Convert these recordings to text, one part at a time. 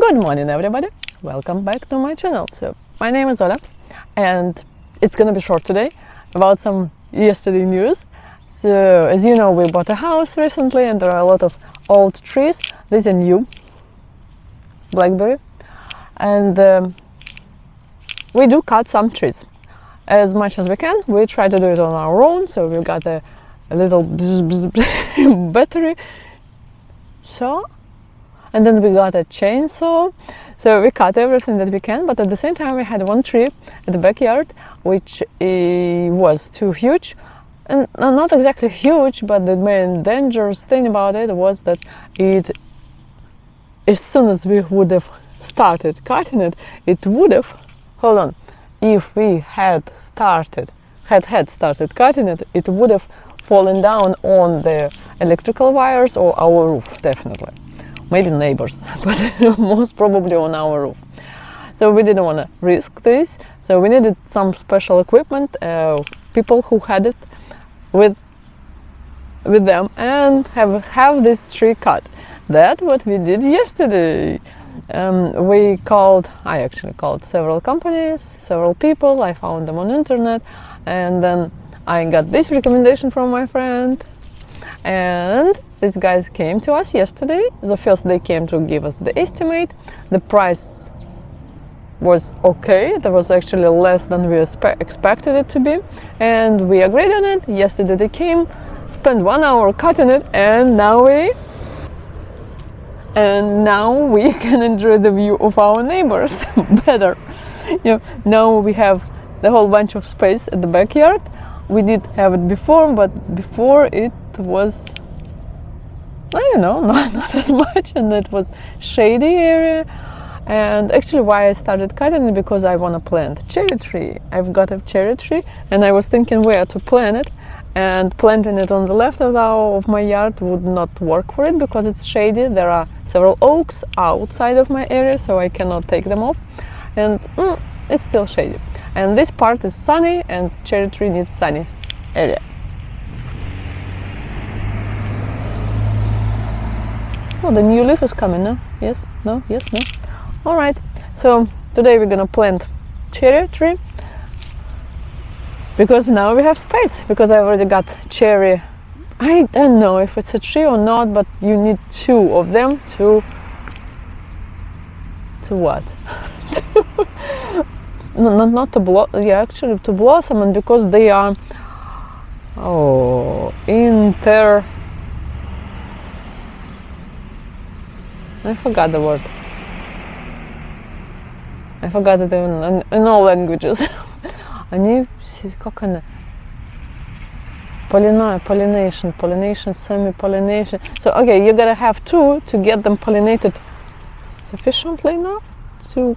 Good morning, everybody. Welcome back to my channel. So my name is Ola, and it's gonna be short today about some yesterday news. So as you know, we bought a house recently, and there are a lot of old trees. This is a new blackberry, and we do cut some trees as much as we can. We try to do it on our own. So we've got a little battery saw, and then we got a chainsaw. So we cut everything that we can, but at the same time we had one tree in the backyard which was too huge, and not exactly huge, but the main dangerous thing about it was that it, as soon as we would have started cutting it, it would have, hold on, if we had started cutting it, it would have fallen down on the electrical wires or our roof, definitely. Maybe neighbors, but most probably on our roof. So we didn't want to risk this, so we needed some special equipment, people who had it with them, and have this tree cut. That's what we did yesterday. I actually called several companies, several people. I found them on internet, and then I got this recommendation from my friend, and these guys came to us yesterday. The first they came to give us the estimate. The price was okay. It was actually less than we expected it to be, and we agreed on it. Yesterday they came, spent 1 hour cutting it, and now we can enjoy the view of our neighbors better. Now we have the whole bunch of space at the backyard. We did have it before, but before it was, not as much, and it was shady area. And actually why I started cutting it, because I want to plant cherry tree. I've got a cherry tree, and I was thinking where to plant it, and planting it on the left of my yard would not work for it because it's shady. There are several oaks outside of my area, so I cannot take them off, and it's still shady. And this part is sunny, and cherry tree needs sunny area. Oh, the new leaf is coming, no? Yes, no, yes, no. All right, so today we're gonna plant cherry tree, because now we have space, because I already got cherry. I don't know if it's a tree or not, but you need 2 of them to what? not to blossom, yeah, actually to blossom, and because they are I forgot the word. I forgot it in all languages. Они как она? Pollination, semi-pollination. So okay, you gotta have 2 to get them pollinated sufficiently enough to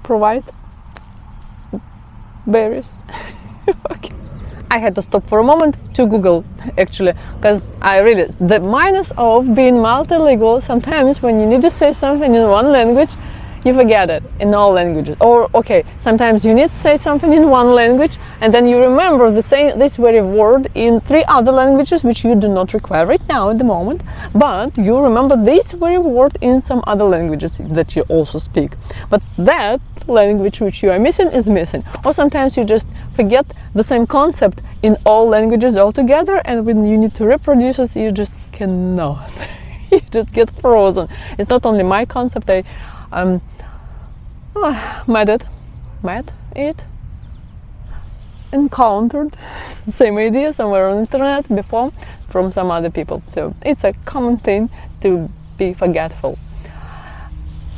provide berries. Okay. I had to stop for a moment to Google, actually, because I realized the minus of being multilingual. Sometimes when you need to say something in one language, you forget it in all languages. Or okay, sometimes you need to say something in one language, and then you remember this very word in 3 other languages which you do not require right now at the moment, but you remember this very word in some other languages that you also speak. But that language which you are missing is missing. Or sometimes you just forget the same concept in all languages altogether, and when you need to reproduce it, you just cannot. You just get frozen. It's not only my concept. I encountered the same idea somewhere on the internet before from some other people. So it's a common thing to be forgetful.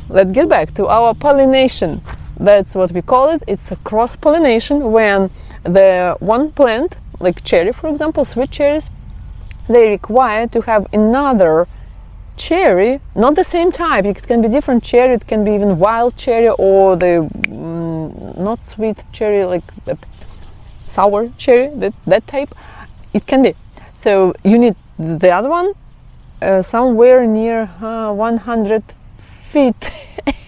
Let's get back to our pollination. That's what we call it. It's a cross-pollination, when the one plant, like cherry, for example, sweet cherries, they require to have another cherry, not the same type. It can be different cherry. It can be even wild cherry, or the not sweet cherry, like sour cherry, that type. It can be. So you need the other one somewhere near 100 feet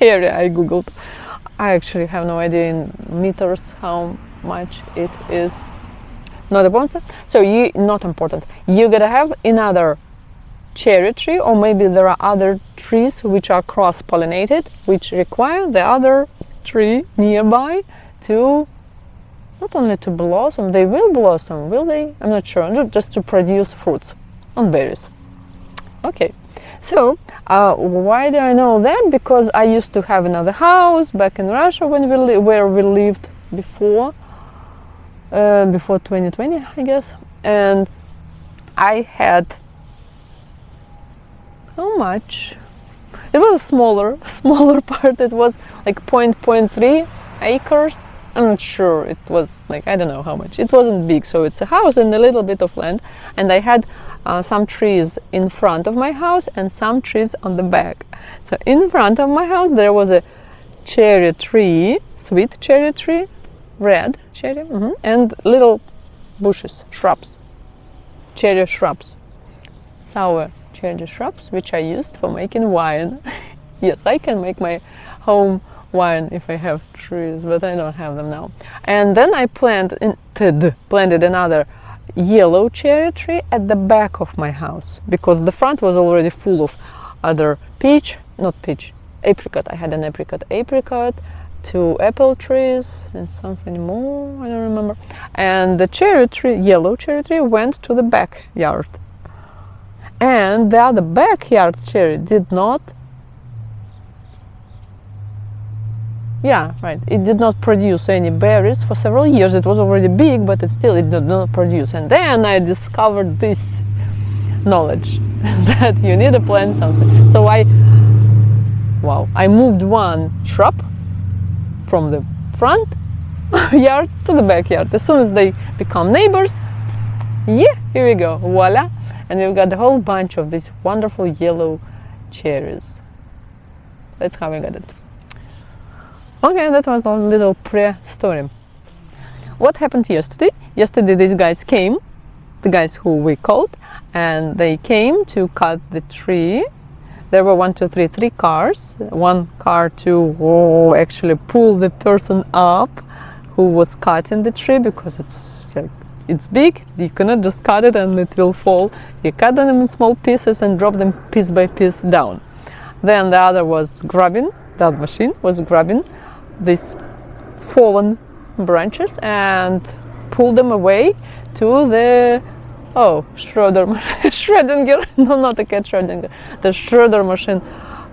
area. I googled. I actually have no idea in meters how much it is. Not important. So not important. You gotta have another cherry tree, or maybe there are other trees which are cross-pollinated, which require the other tree nearby to not only to blossom, they will blossom, will they? I'm not sure, just to produce fruits and berries. Okay, so why do I know that? Because I used to have another house back in Russia when where we lived before 2020, I guess, and I had, how much? It was a smaller part. It was like 0.3 acres. I'm not sure. It was like, I don't know how much. It wasn't big, so it's a house and a little bit of land. And I had some trees in front of my house and some trees on the back. So in front of my house there was a cherry tree, sweet cherry tree, red cherry, and little bushes, shrubs, cherry shrubs, sour cherry shrubs, which I used for making wine. Yes, I can make my home wine if I have trees, but I don't have them now. And then I planted another yellow cherry tree at the back of my house, because the front was already full of other apricot. I had an apricot, 2 apple trees, and something more, I don't remember. And the cherry tree, yellow cherry tree, went to the backyard. And the other backyard cherry did not, it did not produce any berries for several years. It was already big, but it did not produce. And then I discovered this knowledge that you need to plant something. So I moved one shrub from the front yard to the backyard. As soon as they become neighbors, here we go, voila. And we've got a whole bunch of these wonderful yellow cherries. That's how we got it. Okay, that was a little pre-story. What happened yesterday? Yesterday these guys came, the guys who we called, and they came to cut the tree. There were 3 cars. One car to actually pull the person up who was cutting the tree, because it's big. You cannot just cut it and it will fall. You cut them in small pieces and drop them piece by piece down. Then the other machine was grabbing these fallen branches and pull them away to the Schrödinger, no, not a cat Schrödinger, the Schröder machine,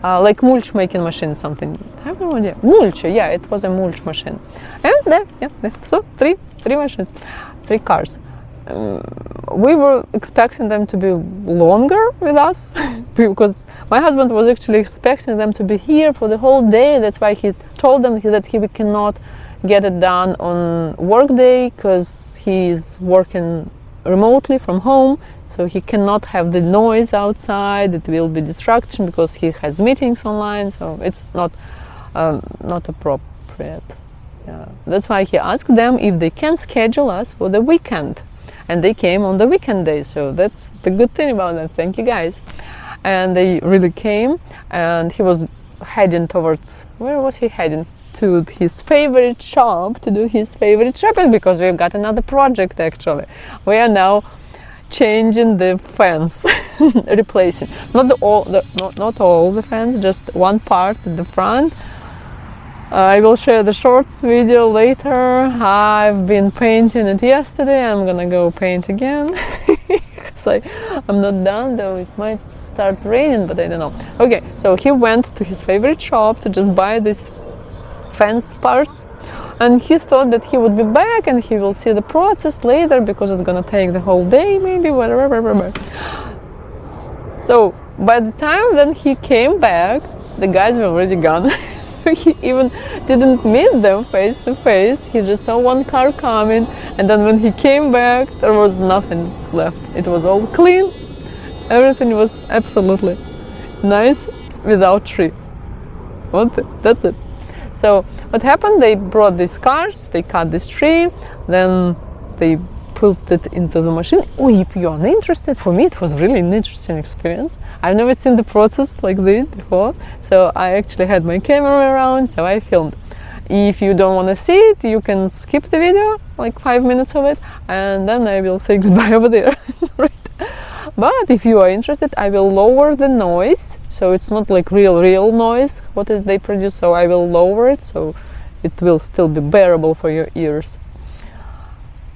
like mulch making machine, something. I have no idea. Mulch, it was a mulch machine. And so 3 machines, 3 cars. We were expecting them to be longer with us, because my husband was actually expecting them to be here for the whole day. That's why he told them that he cannot get it done on work day, because he is working remotely from home, so he cannot have the noise outside. It will be distraction because he has meetings online, so it's not appropriate. That's why he asked them if they can schedule us for the weekend, and they came on the weekend day. So that's the good thing about that. Thank you guys. And they really came, and he was heading towards, where was he heading? To his favorite shop to do his favorite shopping, because we've got another project. Actually, we are now changing the fence, replacing not all the fence, just one part at the front. I will share the shorts video later. I've been painting it yesterday. I'm gonna go paint again. I'm not done, though. It might start raining, but I don't know. Okay, so he went to his favorite shop to just buy this fence parts, and he thought that he would be back and he will see the process later, because it's gonna take the whole day, maybe, whatever. So by the time then he came back, the guys were already gone. He even didn't meet them face to face. He just saw one car coming, and then when he came back, there was nothing left. It was all clean. Everything was absolutely nice without tree. That's it. So what happened? They brought these cars, they cut this tree, then they put it into the machine. If you are interested, for me it was really an interesting experience. I've never seen the process like this before, so I actually had my camera around, so I filmed. If you don't want to see it, you can skip the video, like 5 minutes of it, and then I will say goodbye over there. Right? But if you are interested, I will lower the noise, so it's not like real noise what they produce, so I will lower it so it will still be bearable for your ears.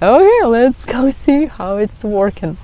Okay, let's go see how it's working.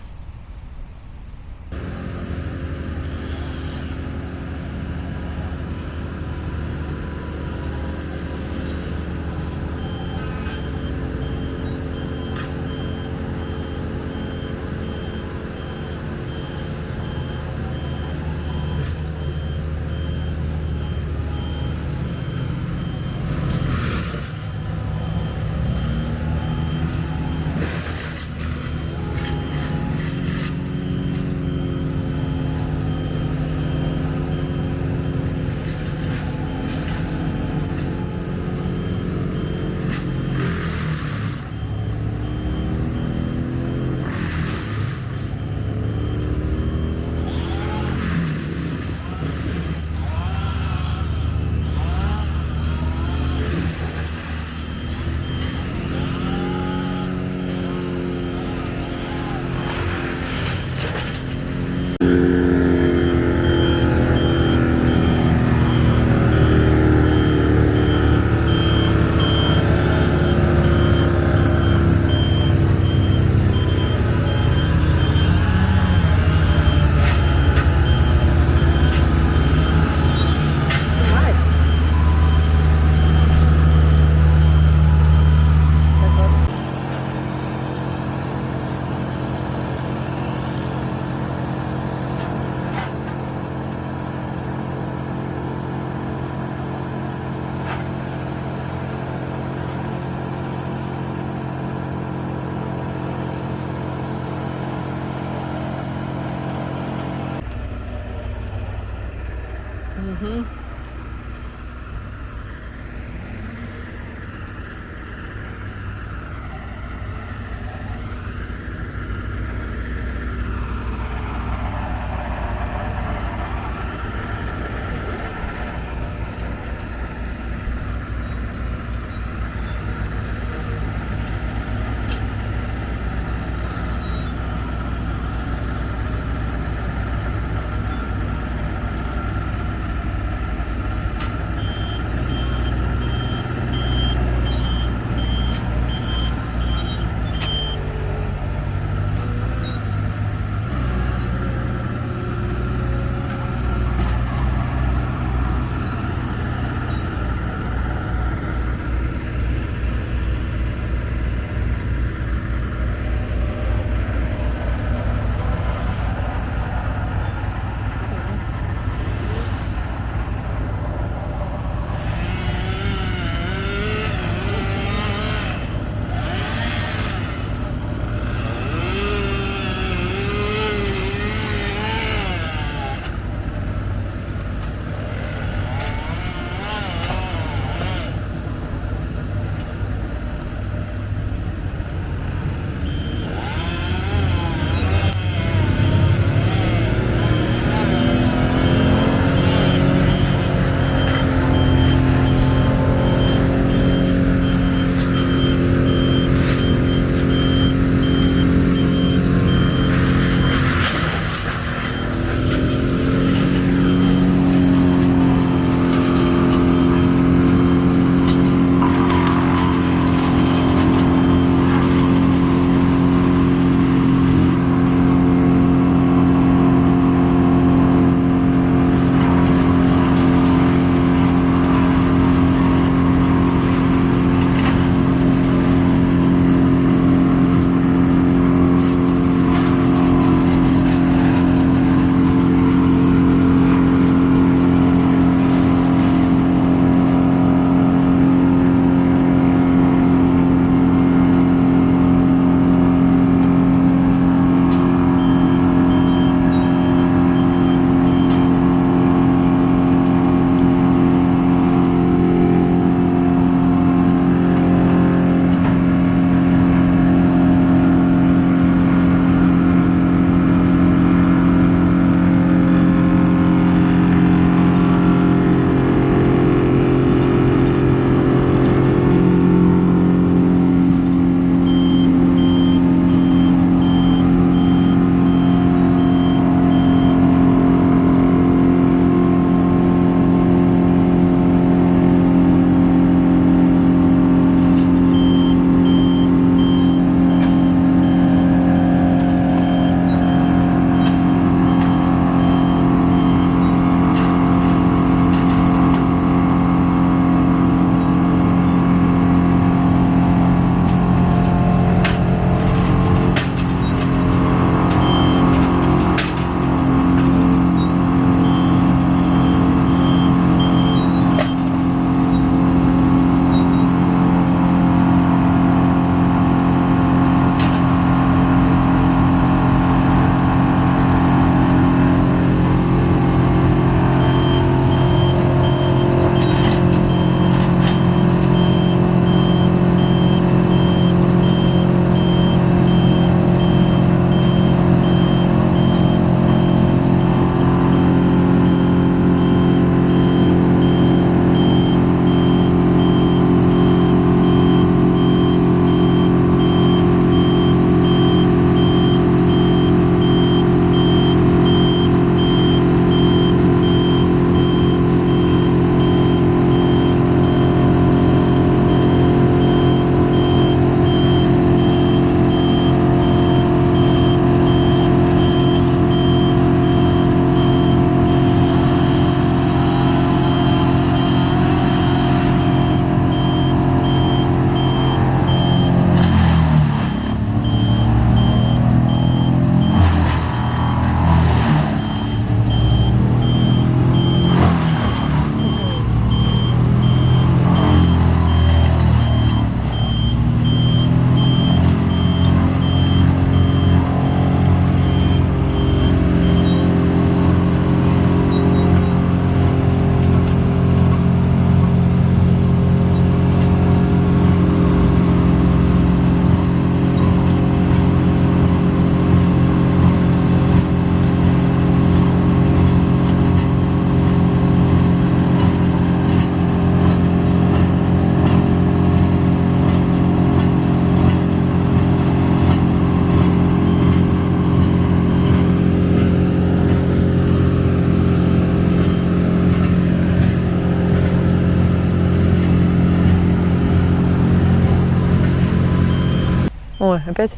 Ой, опять?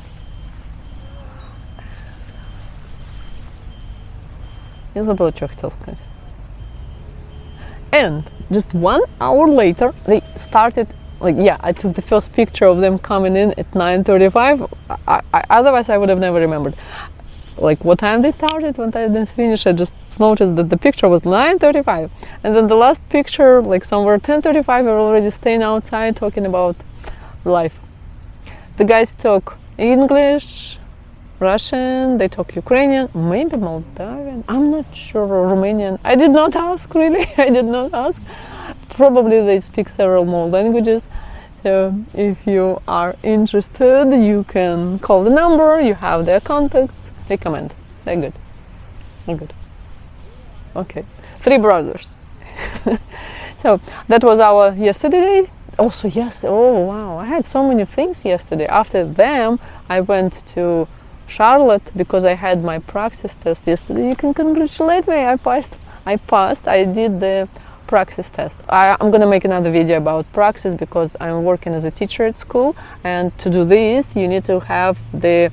Я забыла, что я хотела сказать. And just 1 hour later, they started, like, yeah, I took the first picture of them coming in at 9:35. Otherwise, I would have never remembered. Like, what time they started, when I didn't finish, I just noticed that the picture was 9:35. And then the last picture, like somewhere 10:35, we were already staying outside talking about life. The guys talk English, Russian, they talk Ukrainian, maybe Moldavian, I'm not sure, Romanian. I did not ask, really, I did not ask. Probably they speak several more languages. So if you are interested, you can call the number, you have their contacts, they comment. They're good. They're good. Okay. 3 brothers. So that was our yesterday. Also, yes, oh wow, I had so many things yesterday. After them, I went to Charlotte because I had my Praxis test yesterday. You can congratulate me, I passed. I did the Praxis test. I'm gonna make another video about Praxis because I'm working as a teacher at school, and to do this you need to have the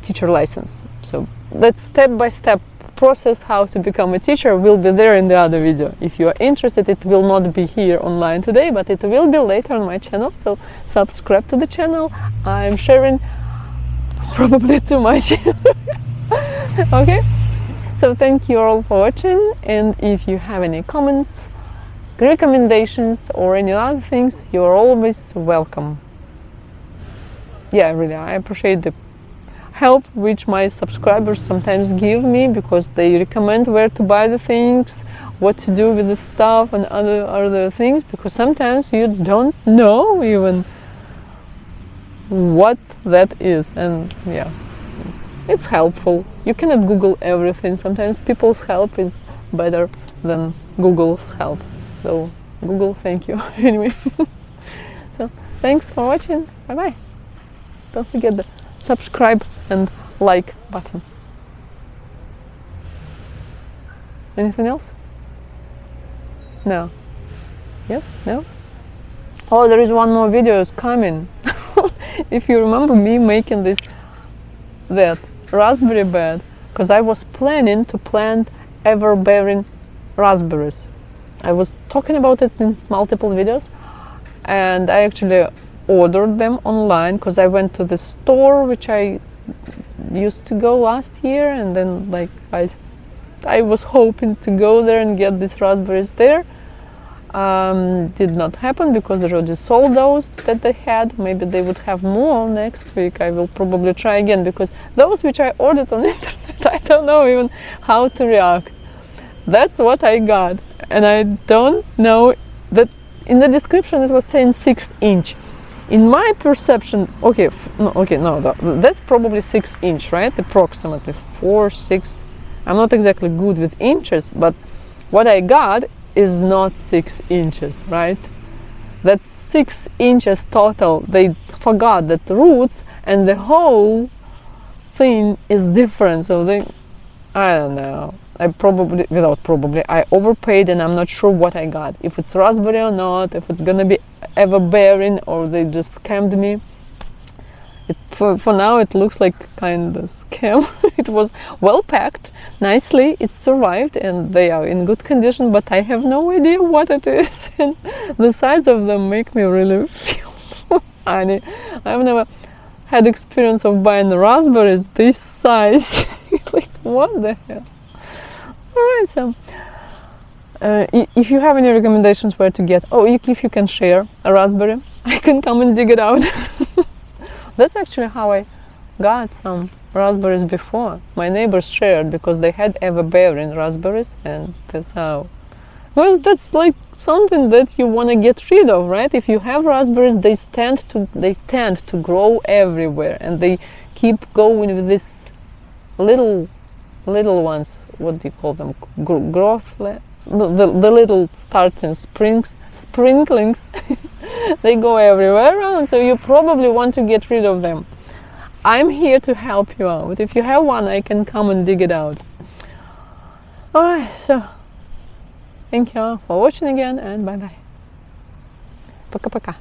teacher license. So that step-by-step process how to become a teacher will be there in the other video. If you are interested, it will not be here online today, but it will be later on my channel, so subscribe to the channel. I'm sharing probably too much. Okay, so thank you all for watching, and if you have any comments, recommendations or any other things, you're always welcome. Yeah, really, I appreciate the help which my subscribers sometimes give me, because they recommend where to buy the things, what to do with the stuff and other things, because sometimes you don't know even what that is. And yeah, it's helpful. You cannot Google everything. Sometimes people's help is better than Google's help. So Google, thank you. Anyway, so thanks for watching. Bye bye. Don't forget the subscribe and like button. Anything else? No. Yes? No? Oh, there is one more video coming. If you remember me making that raspberry bed, because I was planning to plant ever-bearing raspberries. I was talking about it in multiple videos, and I actually ordered them online because I went to the store which I used to go last year, and then like I was hoping to go there and get these raspberries there. Did not happen because they already sold those that they had. Maybe they would have more next week. I will probably try again, because those which I ordered on the internet, I don't know even how to react. That's what I got, and I don't know that in the description it was saying 6-inch. In my perception, that's probably 6-inch, right? Approximately 4, 6. I'm not exactly good with inches, but what I got is not 6 inches, right? That's 6 inches total. They forgot that the roots and the whole thing is different. So I don't know. I overpaid, and I'm not sure what I got. If it's raspberry or not, if it's gonna be ever-bearing, or they just scammed me. For now, it looks like kind of scam. It was well packed, nicely, it survived, and they are in good condition, but I have no idea what it is. And the size of them make me really feel funny. I've never had experience of buying raspberries this size. Like, what the hell? Alright, so if you have any recommendations where to get, if you can share a raspberry, I can come and dig it out. That's actually how I got some raspberries before. My neighbors shared because they had ever-bearing raspberries, and that's how. Because that's like something that you want to get rid of, right? If you have raspberries, they tend to grow everywhere, and they keep going with these little ones. What do you call them? Growthlets? The little starting sprinklings. They go everywhere around, so you probably want to get rid of them. I'm here to help you out. If you have one, I can come and dig it out. Alright, so thank you all for watching again, and bye bye. Пока-пока.